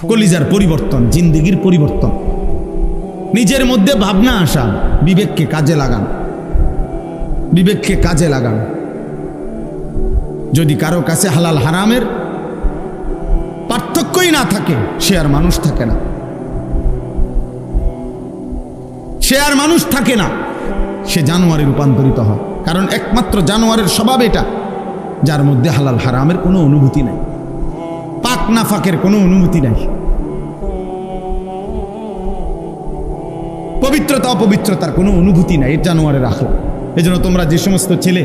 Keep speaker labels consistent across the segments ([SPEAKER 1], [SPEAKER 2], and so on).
[SPEAKER 1] কলিজার পরিবর্তন, জিন্দেগির পরিবর্তন, নিজের মধ্যে ভাবনা আসা, বিবেককে কাজে লাগান, বিবেককে কাজে লাগান। যদি কারো কাছে হালাল হারামের পার্থক্যই না থাকে, সে আর মানুষ থাকে না, সে আর মানুষ থাকে না, সে জানোয়ারে রূপান্তরিত হয়। কারণ একমাত্র জানোয়ারের স্বভাব এটা, যার মধ্যে হালাল হারামের কোনো অনুভূতি নাই, পাক নাফাকের কোনো অনুভূতি নাই, পবিত্রতা অপবিত্রতার কোনো অনুভূতি নাই, জানোয়ারের আখলা। এই জন্য তোমরা যে সমস্ত ছেলে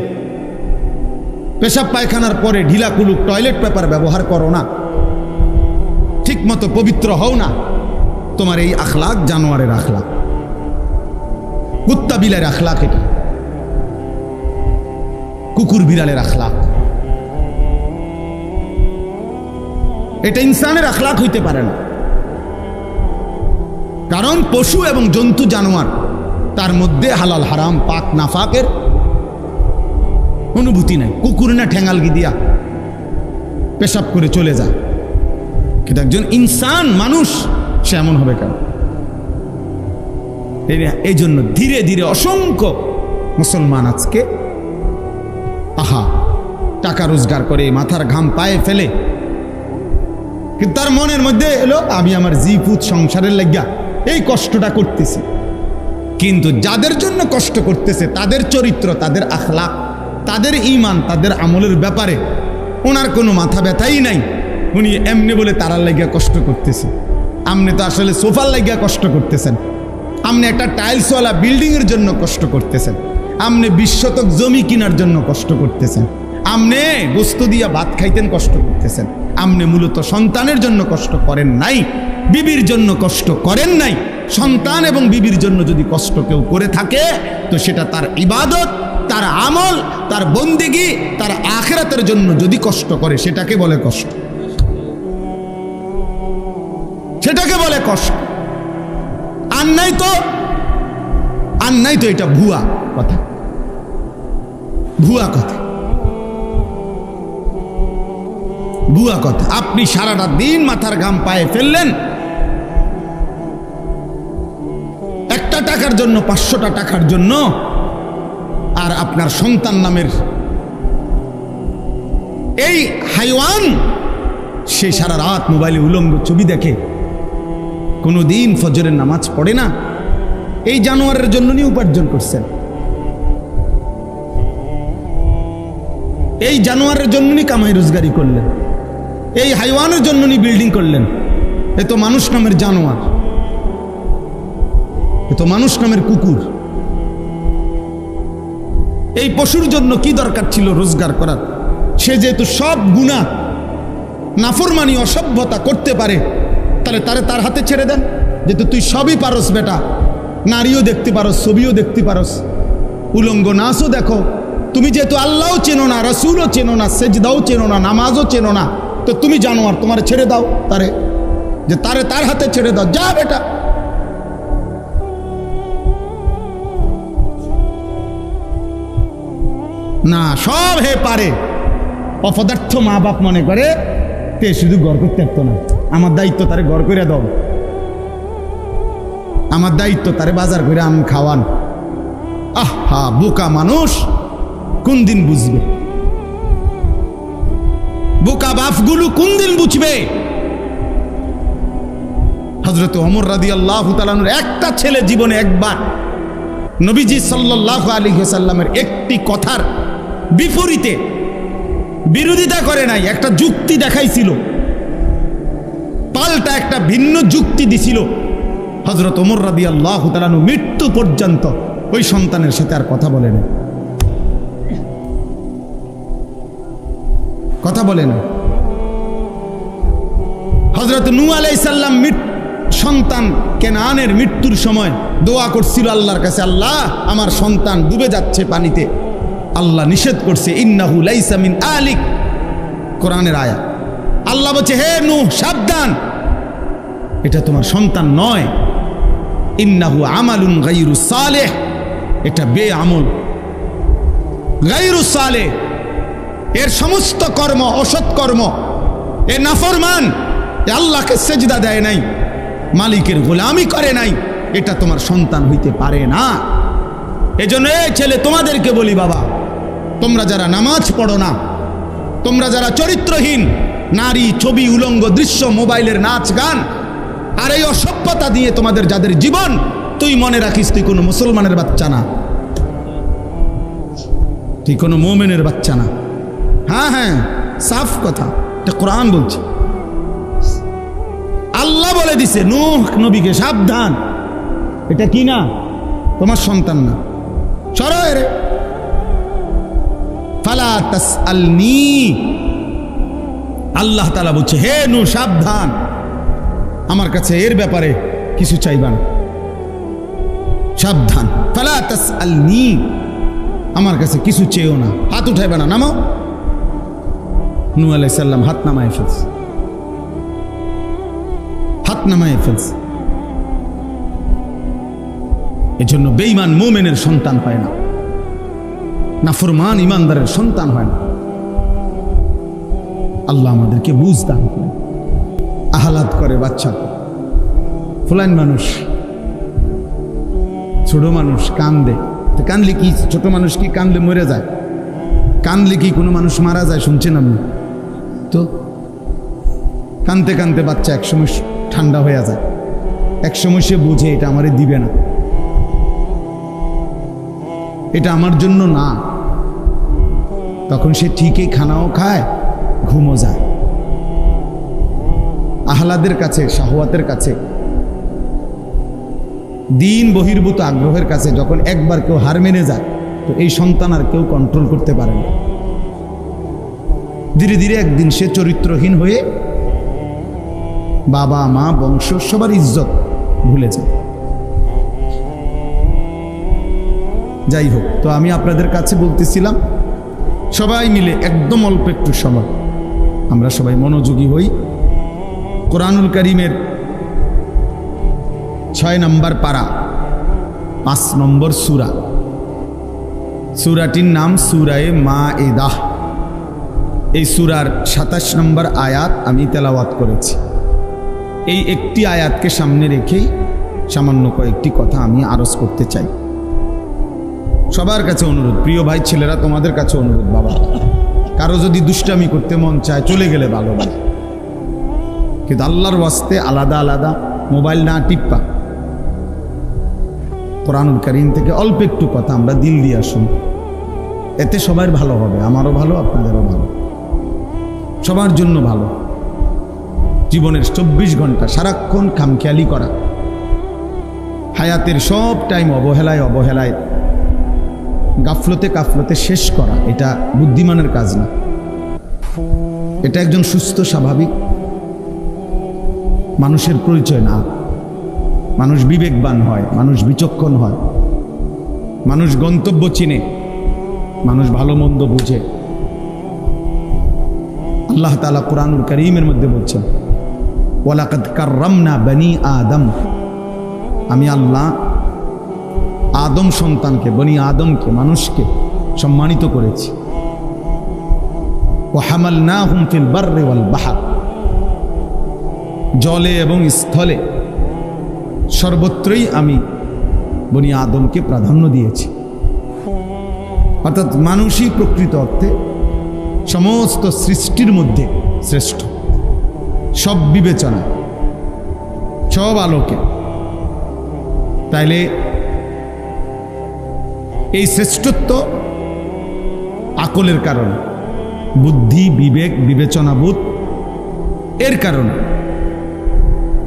[SPEAKER 1] পেশাব পায়খানার পরে ঢিলা কুলুক টয়লেট পেপার ব্যবহার করো না, ঠিক মতো পবিত্র হও না, তোমার এই আখলাক জানোয়ারের আখলাক, কুত্তা বিলের আখলাক, এটা কুকুর বিড়ালের আখলাক, এটা ইনসানের আখলাক হইতে পারে না। কারণ পশু এবং জন্তু জানোয়ার, তার মধ্যে হালাল হারাম পাক নাফাকের অনুভূতি নাই। কুকুর না ঠেঙ্গালগি দিয়া পেশাব করে চলে যায়, কিন্তু একজন ইনসান মানুষ সে এমন হবে কেন? এই জন্য ধীরে ধীরে অসংখ্য মুসলমান আজকে টাকা রোজগার করে মাথার ঘাম পায়ে ফেলে, কিন্তু তার মনের মধ্যে এলো আমি আমার জিপুত সংসারের লাগিয়া এই কষ্টটা করতেছি। কিন্তু যাদের জন্য কষ্ট করতেছে তাদের চরিত্র, তাদের আখলাক, তাদের ঈমান, তাদের আমলের ব্যাপারে ওনার কোনো মাথা ব্যথাই নাই। উনি এমনি বলে তারার লাগিয়া কষ্ট করতেছে। আপনি তো আসলে সোফার লাগিয়া কষ্ট করতেছেন, আপনি একটা টাইলসওয়ালা বিল্ডিংয়ের জন্য কষ্ট করতেছেন, আপনি 20 শতক জমি কেনার জন্য কষ্ট করতেছেন, আপনি গোস্ত দিয়া ভাত খাইতেন কষ্ট করতেছেন, আপনি মূলত সন্তানের জন্য কষ্ট করেন নাই, বিবির জন্য কষ্ট করেন নাই। সন্তান এবং বিবির জন্য যদি কষ্ট কেউ করে থাকে তো সেটা তার ইবাদত, তার আমল, তার বন্দেগী, তার আখিরাতের জন্য যদি কষ্ট করে সেটাকে বলে কষ্ট, সেটাকে বলে কষ্ট। আর নাই তো এটা ভুয়া কথা, ভুয়া কথা, ভুয়া কথা। আপনি সারাটা দিন মাথার ঘাম পায়ে ফেললেন একটা টাকার জন্য, 500টা টাকার জন্য, আর আপনার সন্তান নামের এই হাইওয়ান সে সারা রাত মোবাইলে উলঙ্গ ছবি দেখে, কোনোদিন ফজরের নামাজ পড়ে না। এই জানোয়ারের জন্য নিয়ে উপার্জন করছেন, এই জানোয়ারের জন্য নিয়ে কামাই রোজগারি করলেন, এই হাইওয়ানের জন্য নিয়ে বিল্ডিং করলেন। এ তো মানুষ নামের জানোয়ার, এ তো মানুষ নামের কুকুর। এই পশুর জন্য কি দরকার ছিল রোজগার করার? সে যেহেতু সব গুনাহ, নাফরমানি, অসভ্যতা করতে পারে, তাহলে তার হাতে ছেড়ে দেন। যেহেতু তুই সবই পারস বেটা, নারীও দেখতে পারস, ছবিও দেখতে পারস, উলঙ্গ নাচও দেখো, তুমি যেহেতু আল্লাহও চেনো না, রসুলও চেনো না, সেজদাও চেনো না, নামাজও চেনো না, তো তুমি জানোয়ার, তোমার ছেড়ে দাও তারে, যে তার হাতে ছেড়ে দাও, যা বেটা। না, সব হে পারে। অপদার্থ মা বাপ মনে করে তে শুধু ঘর করতে পারতো না, আমার দায়িত্ব তারে ঘর করে দাও, আমার দায়িত্ব তারে বাজার করে আম খাওয়ান। আহা, বোকা মানুষ কোন দিন বুঝবে? বোকা বাপগুলো কোন দিন বুঝবে? হযরত ওমর রাদিয়াল্লাহু তাআলা আনহুর একটা ছেলে জীবনে একবার নবীজি সাল্লাল্লাহু আলাইহি ওয়াসাল্লামের একটি কথার বিপরীতে বিরোধিতা করে নাই, একটা যুক্তি দেখাইছিল, পাল্টা একটা ভিন্ন যুক্তি দিছিল। হযরত ওমর রাদিয়াল্লাহু তাআলা আনহু মৃত্যু পর্যন্ত ওই সন্তানের সাথে আর কথা বলে না, কথা বলে না। হযরত নূহ আলাইহিস সালাম সন্তান কেনানের মৃত্যুর সময় দোয়া করছিল আল্লাহর কাছে, আল্লাহ আমার সন্তান ডুবে যাচ্ছে পানিতে। আল্লাহ নিষেধ করছে, ইন্নাহু লাইসা মিন আলিক, কোরআনের আয়াত। আল্লাহ বলছে, হে নূহ সাবধান, এটা তোমার সন্তান নয়, ইন্নাহু আমালুন গায়রু সালেহ, এটা বেআমল, গায়রু সালেহ, এর সমস্ত কর্ম অসৎ কর্ম, এ নাফরমান, এ আল্লাহকে সেজদা দেয় নাই, মালিকের গোলামি করে নাই, এটা তোমার সন্তান হইতে পারে না। এজন্য এই ছেলে তোমাদেরকে বলি, বাবা তোমরা যারা নামাজ পড়ো না, তোমরা যারা চরিত্রহীন নারী, ছবি, উলঙ্গ দৃশ্য, মোবাইলের নাচ গান আর এই অসভ্যতা দিয়ে তোমাদের যাদের জীবন, তুই মনে রাখিস তুই কোনো মুসলমানের বাচ্চা না, তুই কোনো মোমেনের বাচ্চা না। হ্যাঁ হ্যাঁ, সাফ কথা, এটা কোরআন বলছে। আল্লাহ বলে দিছে নূহ নবীকে, সাবধান, এটা কি না, তোমার সন্তান না, সরো রে। ফালা তাসআলনি, আল্লাহ তাআলা বলছে হে নূহ সাবধান, আমার কাছে এর ব্যাপারে কিছু চাইবা না, সাবধান। ফালা তাসআলনি, আমার কাছে কিছু চেয়েও না, হাত উঠাইবা না, নামো। নূহ আলাইহিস সালাম হাত নামায় ফেলছে, হাত নামায় ফেলছে। এজন্য বেঈমান মুমিনের সন্তান হয় না, নাফরমান ইমানদারের সন্তান হয় না। আল্লাহ আমাদেরকে বুঝ দান করে। আহ্লাদ করে বাচ্চা, ফুলাইন মানুষ, ছোট মানুষ কান্দে, কানলে কি ছোট মানুষ কি কানলে মরে যায়? কানলে কি কোনো মানুষ মারা যায়? শুনছেন আপনি? তো কানতে কানতে বাচ্চা একসময় ঠান্ডা হয়ে যায়, একসময় সে বুঝে এটা আমারে দিবে না, এটা আমার জন্য না, তখন সে ঠিকই খানাও খায়, ঘুমও যায়। আহ্লাদের কাছে, শাহওয়াতের কাছে, দিন বহির্ভূত আগ্রহের কাছে যখন একবার কেউ হার মেনে যায়, তো এই সন্তান আর কেউ কন্ট্রোল করতে পারে না। ধীরে ধীরে একদিন সে চরিত্রহীন হয়ে বাবা মা বংশ সবার ইজ্জত ভুলে যায়। যাই হোক, তো আমি আপনাদের কাছে বলতেছিলাম, সবাই মিলে একদম অল্প একটু সময় আমরা সবাই মনোযোগী হই। কোরআনুল কারীমের 6 নম্বর পারা, 5 নম্বর সূরা, সূরাটির নাম সূরায়ে মায়েদাহ। এই সূরার 27 নম্বর আয়াত আমি তেলাওয়াত করেছি। এই একটি আয়াতকে সামনে রেখেই সামান্য কয়েকটি কথা আমি আরজ করতে চাই। সবার কাছে অনুরোধ, প্রিয় ভাই ছেলেরা, তোমাদের কাছে অনুরোধ, বাবা কারো যদি দুষ্টামি করতে মন চায় চলে গেলে ভালো ভাই, কিন্তু আল্লাহর ওয়াস্তে আলাদা আলাদা মোবাইল না টিপ্পা, কোরআনুল কারীম থেকে অল্প একটু কথা আমরা দিল দিয়ে আসুন, এতে সবার ভালো হবে, আমারও ভালো, আপনাদেরও ভালো, সবার জন্য ভালো। জীবনের 24 ঘন্টা সারাক্ষণ খামখেয়ালি করা, হায়াতের সব টাইম অবহেলায় অবহেলায় গাফলতে কাফলতে শেষ করা, এটা বুদ্ধিমানের কাজ না, এটা একজন সুস্থ স্বাভাবিক মানুষের পরিচয় না। মানুষ বিবেকবান হয়, মানুষ বিচক্ষণ হয়, মানুষ গন্তব্য চিনে, মানুষ ভালো মন্দ বুঝে। আল্লাহ তাআলা কুরআনুল কারীমের মধ্যে বলছেন, ওয়ালাকাদ কাররামনা বনি আদম, আমি আল্লাহ আদম সন্তানকে, বনি আদমকে, মানুষকে সম্মানিত করেছি। ওয়া হামালনাহুম ফিল বাররি ওয়াল বাহর, জলে এবং স্থলে সর্বত্রই আমি বনি আদমকে প্রাধান্য দিয়েছি। অর্থাৎ মানুষই প্রকৃত অর্থে সমস্ত সৃষ্টির মধ্যে শ্রেষ্ঠ, সব বিবেচনা, সব আলোকে। তাইলে এই শ্রেষ্ঠত্ব আকলের কারণে, বুদ্ধি, বিবেক, বিবেচনাবোধ এর কারণে,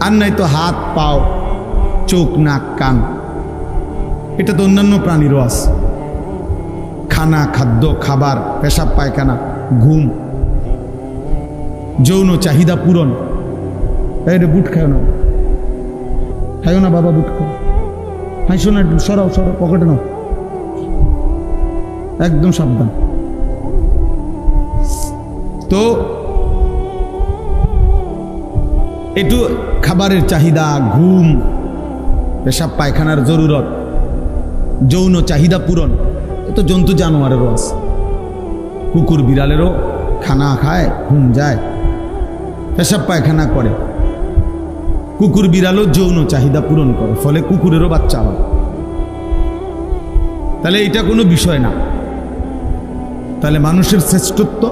[SPEAKER 1] আর নাই তো হাত, পাও, চোখ, নাক, কান, এটা তো অন্যান্য প্রাণীরও আছে। খানা, খাদ্য, খাবার, পেশাব পায়খানা, ঘুম, যৌন চাহিদা পূরণ। এটা বুট খায় না, খাইও না বাবা, বুট খাও, হাসো না, সরাও সরাও, পকেটে নাও, একদম সাবধান। তো একটু খাবারের চাহিদা, ঘুম, পেশাব পায়খানার জরুরত, যৌন চাহিদা পূরণ, এ তো জন্তু জানোয়ারেরও আছে। কুকুর বিড়ালেরও খানা খায়, ঘুম যায়, পেশাব পায়খানা করে, কুকুর বিড়ালও যৌন চাহিদা পূরণ করে, ফলে কুকুরেরও বাচ্চা হয়। তাহলে এটা কোনো বিষয় না। তাহলে মানুষের শ্রেষ্ঠত্ব,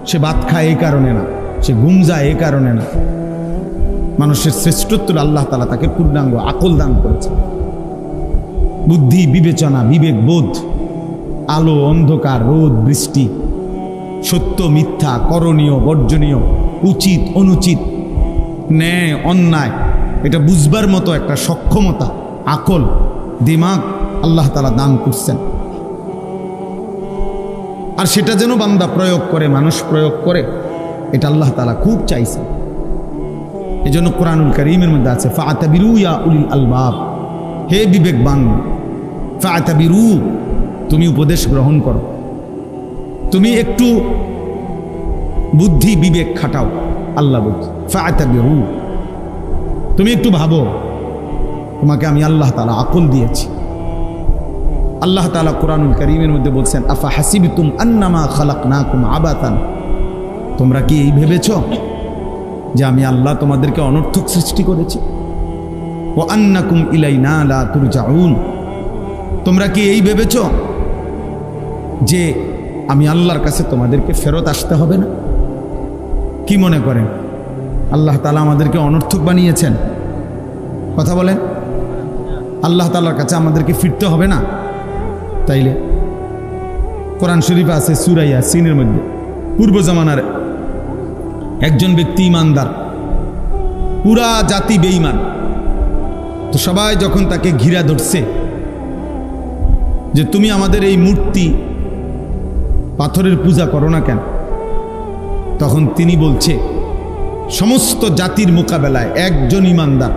[SPEAKER 1] সে ভাত খায় এই কারণে না, সে ঘুম যায় এই কারণে না। মানুষের শ্রেষ্ঠত্ব আল্লাহ তাআলা তাকে পূর্ণাঙ্গ আকল দান করেছে, বুদ্ধি, বিবেচনা, বিবেক, বোধ, আলো অন্ধকার, রোদ বৃষ্টি, সত্য মিথ্যা, করণীয় বর্জনীয়, উচিত অনুচিত, ন্যায় অন্যায়, এটা বুঝবার মতো একটা সক্ষমতা, আকল, দিমাগ আল্লাহ তাআলা দান করছেন। আর সেটা যেন বান্দা প্রয়োগ করে, মানুষ প্রয়োগ করে, এটা আল্লাহ তাআলা খুব চাইছেন। এই জন্য কোরআনুল কারীমের মধ্যে আছে ফাআতাবিরু ইয়া উলিল আলবাব, হে বিবেকবান, ফাআতাবিরু, তুমি উপদেশ গ্রহণ করো, তুমি একটু বুদ্ধি বিবেক খাটাও। আল্লাহ বলছে ফাআতাবিরু, তুমি একটু ভাবো, তোমাকে আমি আল্লাহ তাআলা আকল দিয়েছি। আল্লাহ তাআলা কোরআনুল কারীমের মধ্যে বলছেন আফা হাসিবতুম আন্নামা খালাকনাকুম আবাতান, তোমরা কি এই ভেবেছ যে আমি আল্লাহ তোমাদেরকে অনর্থক সৃষ্টি করেছি? ওয়া আন্নাকুম ইলাইনা লা তুরজাউন, তোমরা কি এই ভেবেছ যে আমি আল্লাহর কাছে তোমাদেরকে ফেরত আসতে হবে না? কি মনে করেন আল্লাহ তাআলা আমাদেরকে অনর্থক বানিয়েছেন? কথা বলেন, আল্লাহ তাআলার কাছে আমাদেরকে ফিরতে হবে না? তাইলে কোরআন শরীফে আছে সূরা ইয়াসিনের মধ্যে, পূর্ব জামানার একজন ব্যক্তি ইমানদার, পুরা জাতি বেঈমান, তো সবাই যখন তাকে ঘিরা ধরছে যে তুমি আমাদের এই মূর্তি পাথরের পূজা করো না কেন, তখন তিনি বলছে সমস্ত জাতির মোকাবেলায় একজন ইমানদার,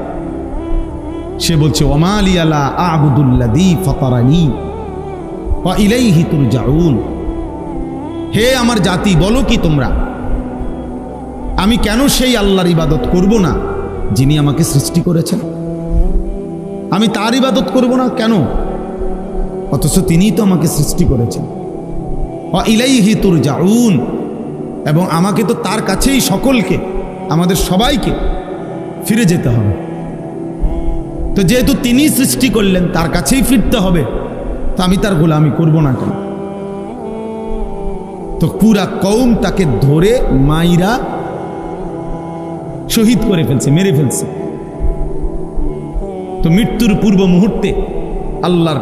[SPEAKER 1] সে বলছে ওমা লিয়া লা আ'বুদুল্লাযী ফাতারানী ওয়া ইলাইহি তুরজাউন, হে আমার জাতি, বলো কি তোমরা, আমি কেন সেই আল্লাহর ইবাদত করব না যিনি আমাকে সৃষ্টি করেছেন? আমি তার ইবাদত করব না কেন, অথচ তিনিই তো আমাকে সৃষ্টি করেছেন। ওয়া ইলাইহি তুরজাউন, এবং আমাকে তো তার কাছেই সকলকে, আমাদের সবাইকে ফিরে যেতে হবে। তো যেহেতু তিনি সৃষ্টি করলেন, তার কাছেই ফিরতে হবে, তো আমি তার গোলামি করব না কেন? তো পুরা কওম তাকে ধরে মাইরা শহীদ করে ফেলছে, মেরে ফেলছে। তো মৃত্যুর পূর্ব মুহূর্তে আল্লাহর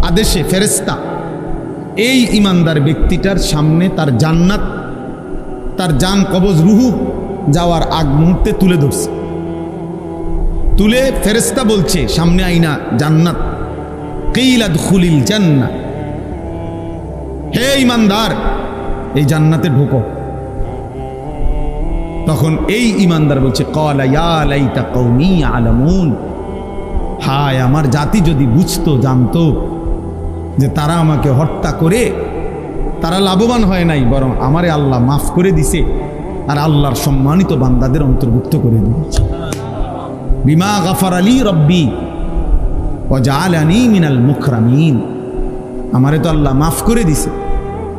[SPEAKER 1] আদেশে ফেরেশতা এই ইমানদার ব্যক্তিটার সামনে তার জান্নাত, তার জান কবজ রুহু যাওয়ার আগ মুহূর্তে তুলে ধরছে। তুলে ফেরেশতা বলছে সামনে আইনা জান্নাত, কিলা দুখুলিল জান্নাহ, হে ইমানদার এই জান্নাতে ঢোকো। তখন এই ইমানদার বলছে ক্বালা ইয়া লাইতা কওমি ইয়ালামুন, হায় আমার জাতি যদি বুঝতো, জানতো যে তারা আমাকে হত্যা করে তারা লাভবান হয় নাই, বরং আমারে আল্লাহ মাফ করে দিছে আর আল্লাহর সম্মানিত বান্দাদের অন্তর্ভুক্ত করে দিয়েছে। বিমা গাফার আলী রব্বি ওয়া জাআলানি মিনাল মুকরামিন, আমারে তো আল্লাহ মাফ করে দিছে,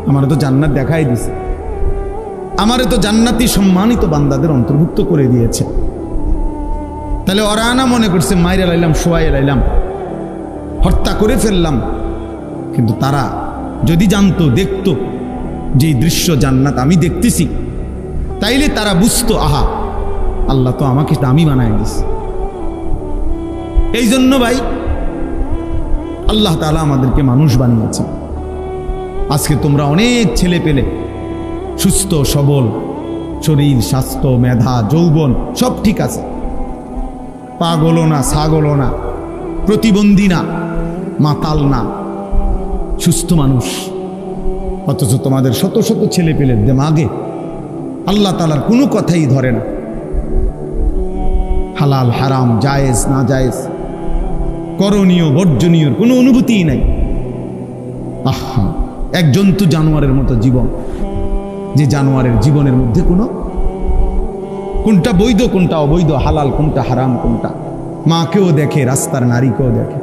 [SPEAKER 1] আমারে তো জান্নাত দেখাই দিছে, আমারে তো জান্নাতি সম্মানিত বান্দাদের অন্তর্ভুক্ত করে দিয়েছে। তাহলে ওরা না মনে করছে মাইরে লাইলাম, শোয়াই লাইলাম, হত্যা করে ফেললাম, কিন্তু তারা যদি জানতো, দেখতো যে দৃশ্য জান্নাত আমি দেখতেছি, তাইলে তারা বুঝতো আহা আল্লাহ তো আমাকে দামি বানায় দিছে। এই জন্য ভাই আল্লাহ তাআলা আমাদেরকে মানুষ বানিয়েছেন। আজকে তোমরা অনেক ছেলে পেলে সুস্থ সবল, শরীর স্বাস্থ্য মেধা যৌবন সব ঠিক আছে, পাগলও না ছাগলও না, প্রতিবন্ধী না মাতাল না, সুস্থ মানুষ, অথচ তোমাদের শত শত ছেলে পেলের দেমাগে আল্লাহ তাআলার কোনো কথাই ধরে না। হালাল হারাম, জায়েজ না জায়েজ, করণীয় বর্জনীয় কোনো অনুভূতিই নাই। আহা, এক জন্তু জানোয়ারের মতো জীবন, যে জানোয়ারের জীবনের মধ্যে কোনটা বৈধ কোনটা অবৈধ, হালাল কোনটা হারাম কোনটা, মাকেও দেখে, রাস্তার নারীকেও দেখে,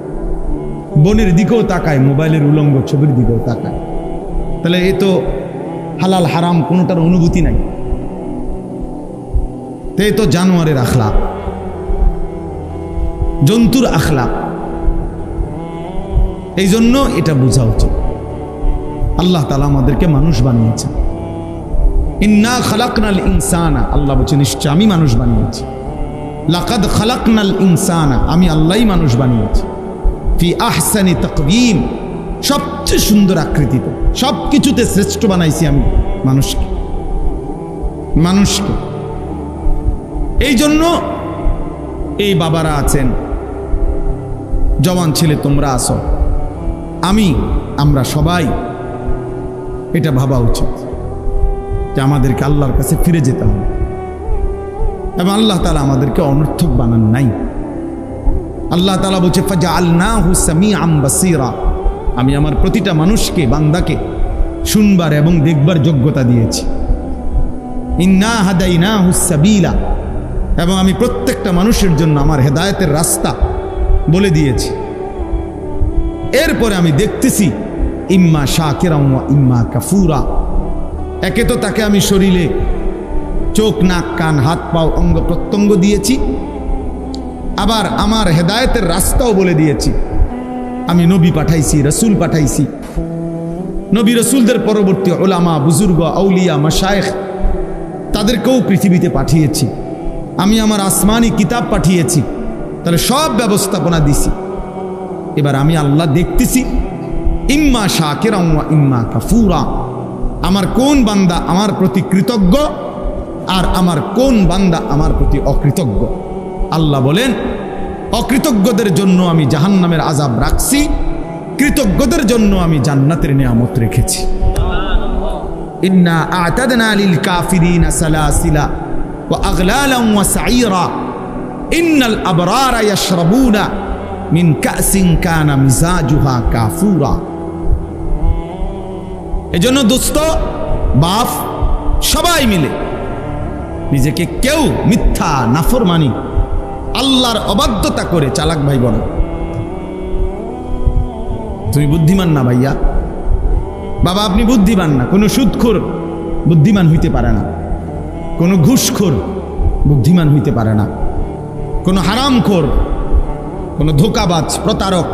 [SPEAKER 1] বনের দিকেও তাকায়, মোবাইলের উলঙ্গ ছবির দিকেও তাকায়। তাহলে এ তো হালাল হারাম কোনোটার অনুভূতি নাই। তো এই তো জানোয়ারের আখলাক, জন্তুর আখলাক। এই জন্য এটা বোঝা উচিত, আল্লাহ তাআলা আমাদেরকে মানুষ বানিয়েছেন। ইন্না খালাকনাল ইনসানা, আল্লাহ বলছেন নিশ্চয় আমি মানুষ বানিয়েছি। লাকাদ খালাকনাল ইনসানা, আমি আল্লাহই মানুষ বানিয়েছি। ফি আহসানি তাকওয়িম, সবচেয়ে সুন্দর আকৃতিতে, সব কিছুতে শ্রেষ্ঠ বানাইছি আমি মানুষকে। এই জন্য এই বাবারা আছেন, জওয়ান ছেলে তোমরা আসো, আমরা সবাই এটা ভাবা উচিত যে আমাদেরকে আল্লাহর কাছে ফিরে যেতে হবে, এবং আল্লাহ তাআলা আমাদেরকে অনর্থক বানান নাই। আল্লাহ তাআলা বলছে ফাজআলনাহু সামিআম বাসীরা, আমি আমার প্রতিটা মানুষকে, বান্দাকে শুনবার এবং দেখবার যোগ্যতা দিয়েছি। ইন্না হাদাইনাহুস সাবিলা, এবং আমি প্রত্যেকটা মানুষের জন্য আমার হেদায়েতের রাস্তা বলে দিয়েছি। এরপরে আমি দেখতেছি ইম্মা শাকিরাম ওয়া ইম্মা কাফুরা, একে তো তাকে আমি শরীরে চোখ, নাক, কান, হাত, পাও, অঙ্গ প্রত্যঙ্গ দিয়েছি, আবার আমার হেদায়েতের রাস্তাও বলে দিয়েছি। আমি নবী পাঠাইছি, রসুল পাঠাইছি, নবী রসুলদের পরবর্তী উলামা, বুজুর্গ, আউলিয়া, মাশায়েখ তাদেরকেও পৃথিবীতে পাঠিয়েছি। আমি আমার আসমানি কিতাব পাঠিয়েছি, তাহলে সব ব্যবস্থাপনা দিছি। এবার আমি আল্লাহ দেখতেছি ইম্মা শাকিরাম ওয়া ইম্মা কাফুরা, আমার কোন বান্দা আমার প্রতি কৃতজ্ঞ আর আমার কোন বান্দা আমার প্রতি অকৃতজ্ঞ। আল্লাহ বলেন অকৃতজ্ঞদের জন্য আমি জাহান্নামের আযাব রাখছি, কৃতজ্ঞদের জন্য আমি জান্নাতের নিয়ামত রেখেছি। ইন্না আ'তাদনা লিল কাফিরিনা সালাসিলা ওয়া আগলালান ওয়া সাঈরা ইন্নাল আবরারা ইয়াশরাবুনা মিন কাসিন কানা মিজাজুহা কাফুরা। এজন্য দোস্ত, বাপ, সবাই মিলে নিজেকে কেউ মিথ্যা, নাফরমানি, আল্লাহর অবাধ্যতা করে চালাক ভাই বোন। তুমি বুদ্ধিমান না ভাইয়া, বাবা আপনি বুদ্ধিমান না। কোনো সুদখোর বুদ্ধিমান হইতে পারে না, কোনো ঘুষখোর বুদ্ধিমান হইতে পারে না, কোনো হারামখোর, কোনো ধোঁকাবাজ, প্রতারক,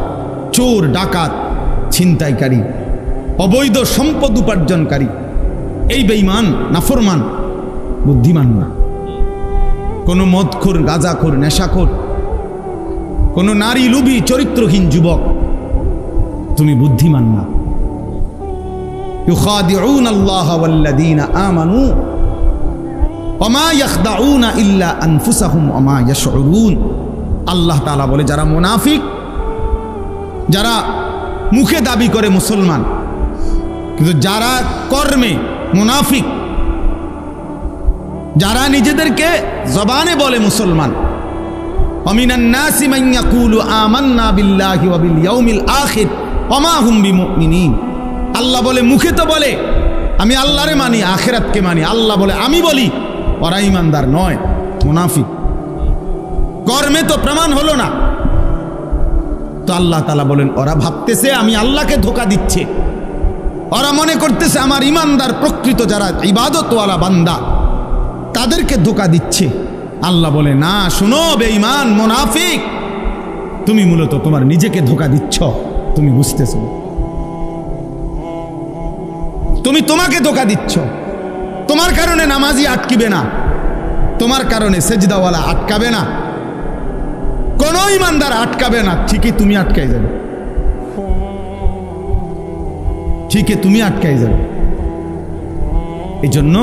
[SPEAKER 1] চোর, ডাকাত, ছিনতাইকারী, অবৈধ সম্পদ উপার্জনকারী, এই বেঈমান, নাফরমান বুদ্ধিমান না। কোনো মদখোর, গাঁজাখোর, নেশাখোর, কোনো নারী লোভী, চরিত্রহীন যুবক, তুমি বুদ্ধিমান না। ইউখাদিউনা আল্লাহ ওয়াল্লাযীনা আমানু ওয়া মা ইয়াখদাউনা ইল্লা আনফুসাহুম ওয়া মা ইয়াশউরুন। আল্লাহ তাআলা বলে যারা মুনাফিক, যারা মুখে দাবি করে মুসলমান কিন্তু যারা কর্মে মুনাফিক, যারা নিজেদেরকে জবানে বলে মুসলমান, ওয়ামিনান নাসি মান ইয়াকুলু আমান্না বিল্লাহি ওয়া বিল ইয়াউমিল আখির ওয়া মা হুম বিমুমিনিন। আল্লাহ বলে মুখে তো বলে আমি আল্লাহরে মানি, আখিরাতকে মানি, আল্লাহ বলে আমি বলি, ওরা ঈমানদার নয়, মুনাফিক। কর্মে তো প্রমাণ হলো না। তো আল্লাহ তাআলা বলেন ওরা ভাবতেছে আমি আল্লাহকে ধোঁকা দিচ্ছে, ওরা মনে করতেছে আমার ঈমানদার প্রকৃত যারা ইবাদতওয়ালা বান্দা তাদেরকে ধোঁকা দিচ্ছে। আল্লাহ বলে না, শুনো বেঈমান, মুনাফিক, তুমি মূলত তোমার নিজেকে ধোঁকা দিচ্ছ, তুমি বুঝতেছো। তুমি তোমাকে ধোঁকা দিচ্ছ। তোমার কারণে নামাজি আটকিবে না, তোমার কারণে সেজদাওয়ালা আটকাবে না, কোন ঈমানদার আটকাবে না, ঠিকই তুমি আটকাই যাবে, ঠিকই তুমি আটকাই যাবে। এই জন্য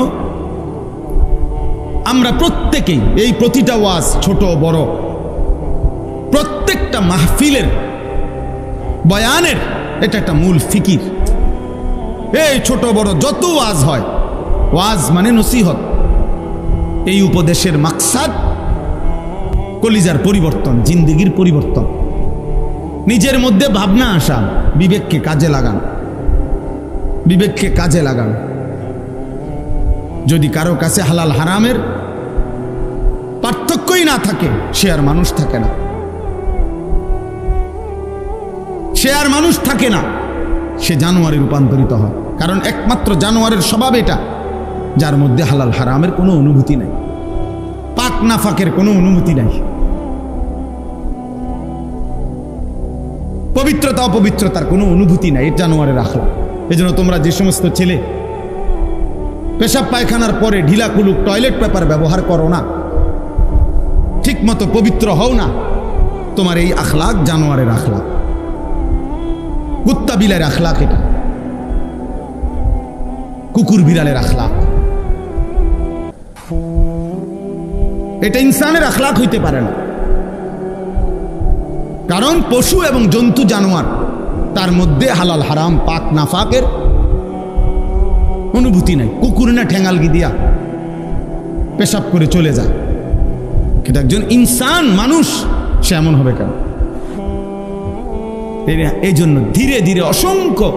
[SPEAKER 1] আমরা প্রত্যেকেই এই প্রতিটা ওয়াজ, ছোট বড়, প্রত্যেকটা মাহফিলের বয়ানের এটা একটা মূল ফিকির। এই ছোট বড় যত ওয়াজ হয়, ওয়াজ মানে নসিহত। এই উপদেশের মাকসাদ কলিজার পরিবর্তন, জিন্দেগির পরিবর্তন, নিজের মধ্যে ভাবনা আসা, বিবেককে কাজে লাগান, বিবেককে কাজে লাগান। যদি কারো কাছে হালাল হারামের পার্থক্যই না থাকে, সে আর মানুষ থাকে না, সে আর মানুষ থাকে না, সে জানোয়ারে রূপান্তরিত হয়। কারণ একমাত্র জানোয়ারের স্বভাব এটা, যার মধ্যে হালাল হারামের কোনো অনুভূতি নেই। পাক পাক নাফাকের কোনো অনুমতি নাই। পবিত্রতা অপবিত্রতার কোনো অনুভূতি নাই, এটা জানোয়ারের আখলাক। এই জন্য তোমরা যে সমস্ত ছেলে পেশাব পায়খানার পরে ঢিলা কুলুক টয়লেট পেপার ব্যবহার করো না, ঠিক মতো পবিত্র হও না, তোমার এই আখলাক জানোয়ারের আখলাক, কুত্তা বিলের আখলাক, এটা কুকুর বিড়ালের আখলাক। এটা ইনসানের আখলাক হইতে পারে না। কারণ পশু এবং জন্তু জানোয়ার তার মধ্যে হালাল হারাম পাক নাফাকের অনুভূতি নাই। কুকুর না ঠেঙ্গালগি দিয়া পেশাব করে চলে যায়, কিন্তু একজন ইনসান মানুষ সে এমন হবে কেন? এই জন্য ধীরে ধীরে অসংখ্য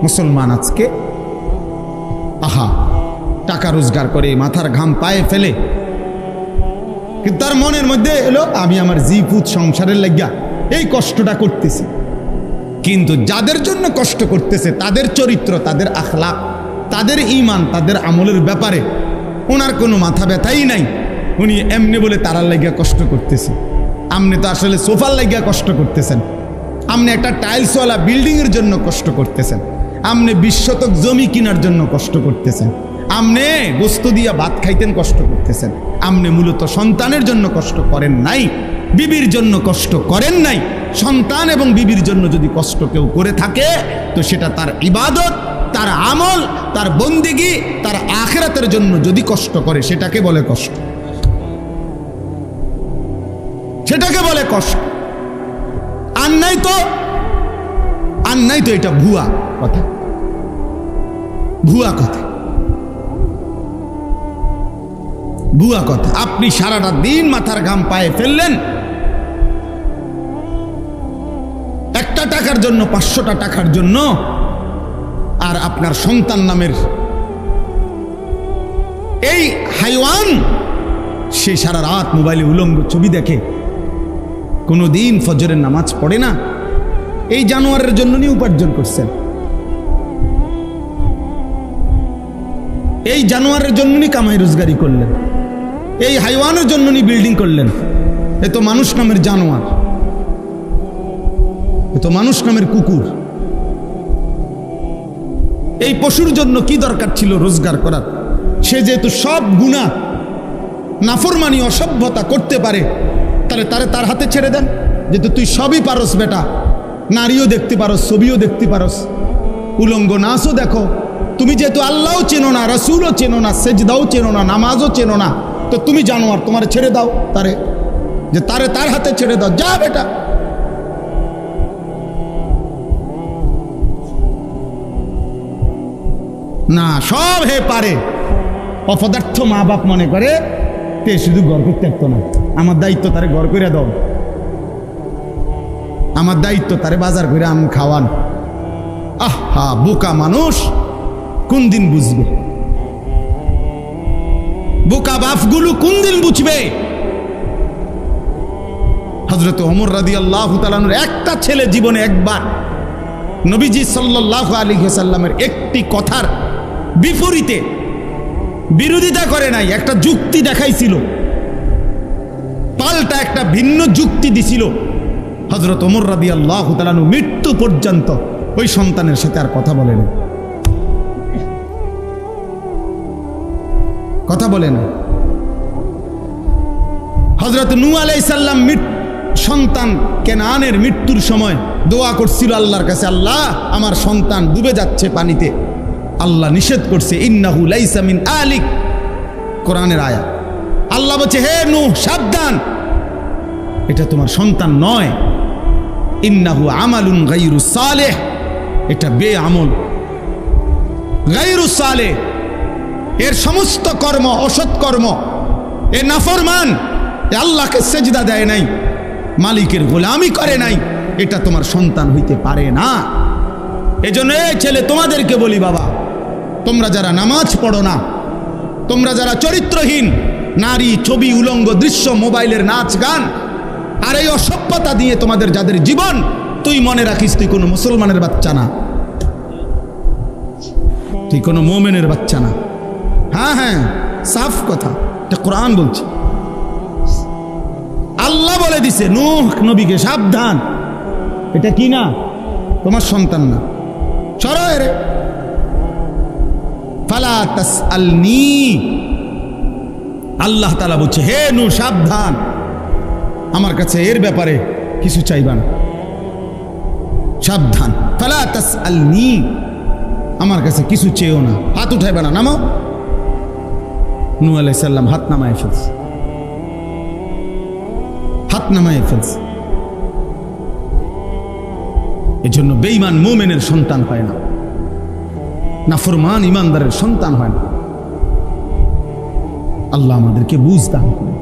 [SPEAKER 1] মুসলমান আজকে টাকা রোজগার করে মাথার ঘাম পায়ে ফেলে, কিন্তু তার মনের মধ্যে এলো আমি আমার জিপুত সংসারের লাগিয়া এই কষ্টটা করতেছি। কিন্তু যাদের জন্য কষ্ট করতেছে তাদের চরিত্র, তাদের আখলাক, তাদের ঈমান, তাদের আমলের ব্যাপারে ওনার কোনো মাথা ব্যথাই নাই। উনি এমনি বলে তারার লাগিয়া কষ্ট করতেছে। আপনি তো আসলে সোফার লাগিয়া কষ্ট করতেছেন, আপনি একটা টাইলসওয়ালা বিল্ডিংয়ের জন্য কষ্ট করতেছেন, আপনি 20 শতক জমি কেনার জন্য কষ্ট করতেছেন, আপনি গোস্ত দিয়া ভাত খাইতেন কষ্ট করতেছেন। আপনি মূলত সন্তানের জন্য কষ্ট করেন নাই, বিবির জন্য কষ্ট করেন নাই। সন্তান এবং বিবির জন্য যদি কষ্ট কেউ করে থাকে তো সেটা তার ইবাদত, তার আমল, তার বন্দেগী, তার আখিরাতের জন্য যদি কষ্ট করে সেটাকে বলে কষ্ট, সেটাকে বলে কষ্ট। আর নাই তো এটা ভুয়া কথা, ভুয়া কথা, ভুয়া কথা। আপনি সারাটা দিন মাথার ঘাম পায়ে ফেললেন একটা টাকার জন্য, 500টা টাকার জন্য, আর আপনার সন্তান নামের এই হাইওয়ান সে সারা রাত মোবাইলে উলঙ্গ ছবি দেখে, কোনোদিন ফজরের নামাজ পড়ে না। এই জানোয়ারের জন্য নিয়ে উপার্জন করছেন, এই জানোয়ারের জন্য নিয়ে কামাই রোজগারি করলেন, এই হাইওয়ানের জন্য নিয়ে বিল্ডিং করলেন। এ তো মানুষ নামের জানোয়ার, এ তো মানুষ নামের কুকুর। এই পশুর জন্য কি দরকার ছিল রোজগার করার? সে যেহেতু সব গুনাহ নাফরমানি অসভ্যতা করতে পারে, তাহলে তার হাতে ছেড়ে দেন। যেহেতু তুই সবই পারস বেটা, নারীও দেখতে পারস, ছবিও দেখতে পারস, উলঙ্গ নাচও দেখো, তুমি যেহেতু আল্লাহও চেনো না, রসুলও চেনো না, সেজদাও চেনো না, নামাজও চেনো না, তো তুমি জানোয়ার, তোমার ছেড়ে দাও তার হাতে ছেড়ে দাও, যা বেটা। না, সব হে পারে। অপদার্থ মা বাপ মনে করে তে শুধু গড় করতে পারতো না, আমার দায়িত্ব তারে গড় করে দাও, আমার দায়িত্ব তারে বাজার করে আম খাওয়ান। আহা, বোকা মানুষ কোন দিন বুঝবে? বোকা বাপগুলো কোন দিন বুঝবে? হযরত ওমর রাদিয়াল্লাহু তাআলা আনহুর একটা ছেলে জীবনে একবার নবীজি সাল্লাল্লাহু আলাইহি ওয়াসাল্লামের একটি কথার বিপরীতে বিরোধিতা করে নাই, একটা যুক্তি দেখাইছিল, পাল্টা একটা ভিন্ন যুক্তি দিছিল। হযরত ওমর রাদিয়াল্লাহু তাআলা আনহু মৃত্যু পর্যন্ত ওই সন্তানের সাথে আর কথা বলেন, কথা বলেন। হযরত নূহ আলাইহিস সালাম সন্তান কেনানের মৃত্যুর সময় দোয়া করছিল আল্লাহর কাছে, আল্লাহ আমার সন্তান ডুবে যাচ্ছে পানিতে। আল্লাহ নিষেধ করছে, ইন্নাহু লাইসা মিন আলিক, কোরআনের আয়াত। আল্লাহ বলছে, হে নূহ সাবধান, এটা তোমার সন্তান নয়। ইন্নাহু আমালুন গায়রু সালেহ, এটা বেআমল, গায়রু সালেহ, এর সমস্ত কর্ম অসৎ কর্ম, এ নাফরমান, এ আল্লাহকে সেজদা দেয় নাই, মালিকের গোলামি করে নাই, এটা তোমার সন্তান হইতে পারে না। এজন্য এই ছেলে তোমাদেরকে বলি, বাবা তোমরা যারা নামাজ পড়ো না, তোমরা যারা চরিত্রহীন নারী, ছবি, উলঙ্গ দৃশ্য, মোবাইলের নাচ গান আর এই অসভ্যতা দিয়ে তোমাদের যাদের জীবন, তুই মনে রাখিস তুই কোনো মুসলমানের বাচ্চা না, তুই কোনো মোমেনের বাচ্চা না। হ্যাঁ হ্যাঁ, সাফ কথা, এটা কোরআন বলছে। আল্লাহ বলে দিছে নূহ নবীকে, সাবধান, এটা কি না, তোমার সন্তান না, সরো এরে। ফালা তাসআলনি, আল্লাহ তাআলা বলছে হে নূহ সাবধান, আমার কাছে এর ব্যাপারে কিছু চাইবা না, সাবধান। ফালা তাসআলনি, আমার কাছে কিছু চেয়েও না, হাত উঠাইবে না, নামো। নূহ আলাইহিস সালাম হাত নামায় ফেলছে, হাত নামায় ফেলছে। এজন্য বেঈমান মুমিনের সন্তান হয় না, নাফরমান ইমানদারের সন্তান হয় না। আল্লাহ আমাদেরকে বুঝ দান করেন।